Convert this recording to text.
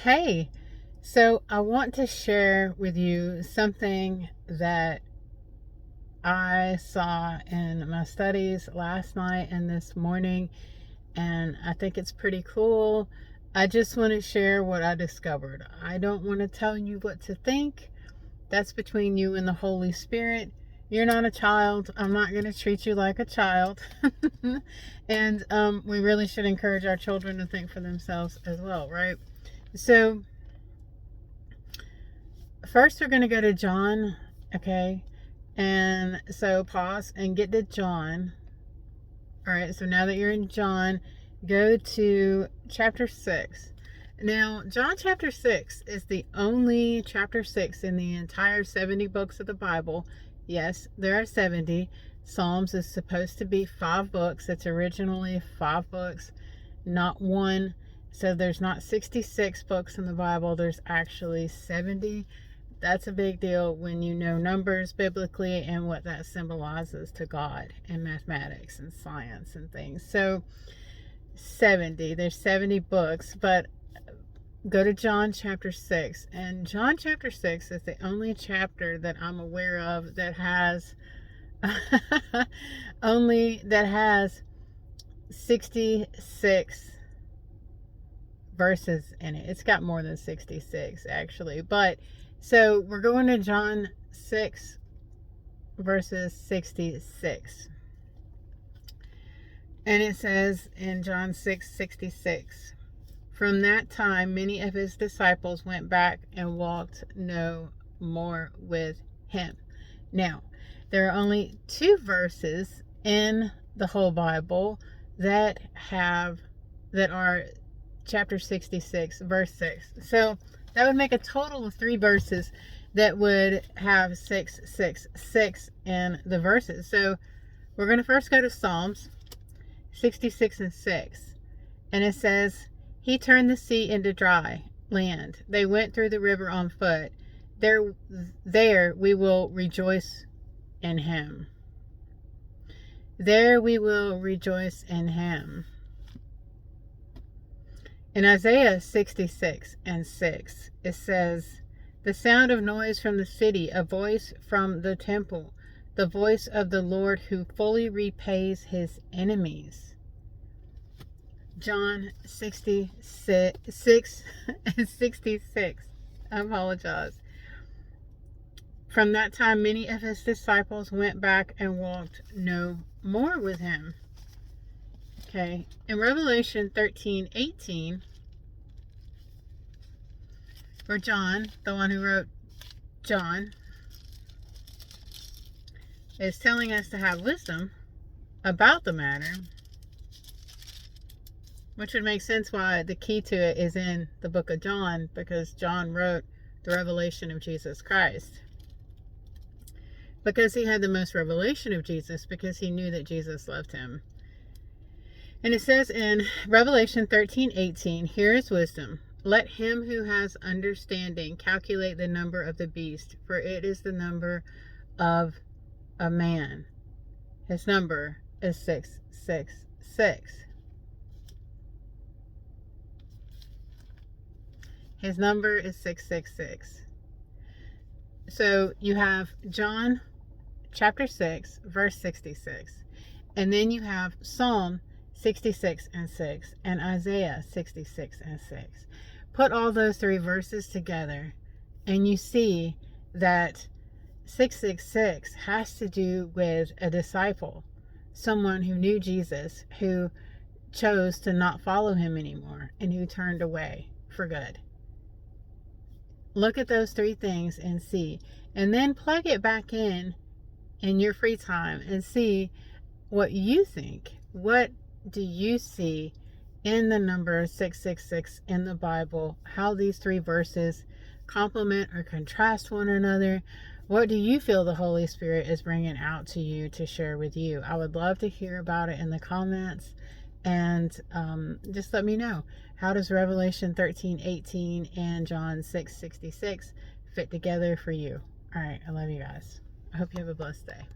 Hey, so I want to share with you something that I saw in my studies last night and this morning, and I think it's pretty cool. I just want to share what I discovered. I don't want to tell you what to think. That's between you and the Holy Spirit. You're not a child. I'm not going to treat you like a child. And we really should encourage our children to think for themselves as well, right? So, first we're going to go to John, okay? And so pause and get to John. All right, so now that you're in John, go to chapter 6. Now, John chapter 6 is the only chapter 6 in the entire 70 books of the Bible. Yes, there are 70. Psalms is supposed to be 5 books. It's originally 5 books, not one. So there's not 66 books in the Bible, there's actually 70. That's a big deal when you know numbers biblically and what that symbolizes to God and mathematics and science and things. So 70, there's 70 books, but go to John chapter 6. And John chapter 6 is the only chapter that I'm aware of that has that has 66 verses in it. It's got more than 66 actually, but so we're going to John 6 verses 66. And it says in John 6:66, from that time many of his disciples went back and walked no more with him. Now, there are only 2 verses in the whole Bible that are chapter 66 verse 6. So that would make a total of 3 verses that would have 666 in the verses. So we're going to first go to Psalms 66 and 6. And it says, he turned the sea into dry land. They went through the river on foot. There we will rejoice in him. There we will rejoice in him. In Isaiah 66 and 6, it says, the sound of noise from the city, a voice from the temple, the voice of the Lord who fully repays his enemies. John 66 and 66. I apologize. From that time, many of his disciples went back and walked no more with him. Okay, in Revelation 13:18, where John, the one who wrote John, is telling us to have wisdom about the matter, which would make sense why the key to it is in the book of John, because John wrote the revelation of Jesus Christ. Because he had the most revelation of Jesus, because he knew that Jesus loved him. And it says in Revelation 13:18, here is wisdom. Let him who has understanding calculate the number of the beast, for it is the number of a man. His number is 666. His number is 666. So you have John chapter 6, verse 66. And then you have Psalm 66 and 6 and Isaiah 66 and 6. Put all those 3 verses together and you see that 666 has to do with a disciple, someone who knew Jesus, who chose to not follow him anymore and who turned away for good. Look at those 3 things and see, and then plug it back in your free time and see what you think. What do you see in the number 666 in the Bible? How these 3 verses complement or contrast one another? What do you feel the Holy Spirit is bringing out to you to share with you? I would love to hear about it in the comments. And just let me know, how does Revelation 13:18 and John 6:66 fit together for you? All right, I love you guys. I hope you have a blessed day.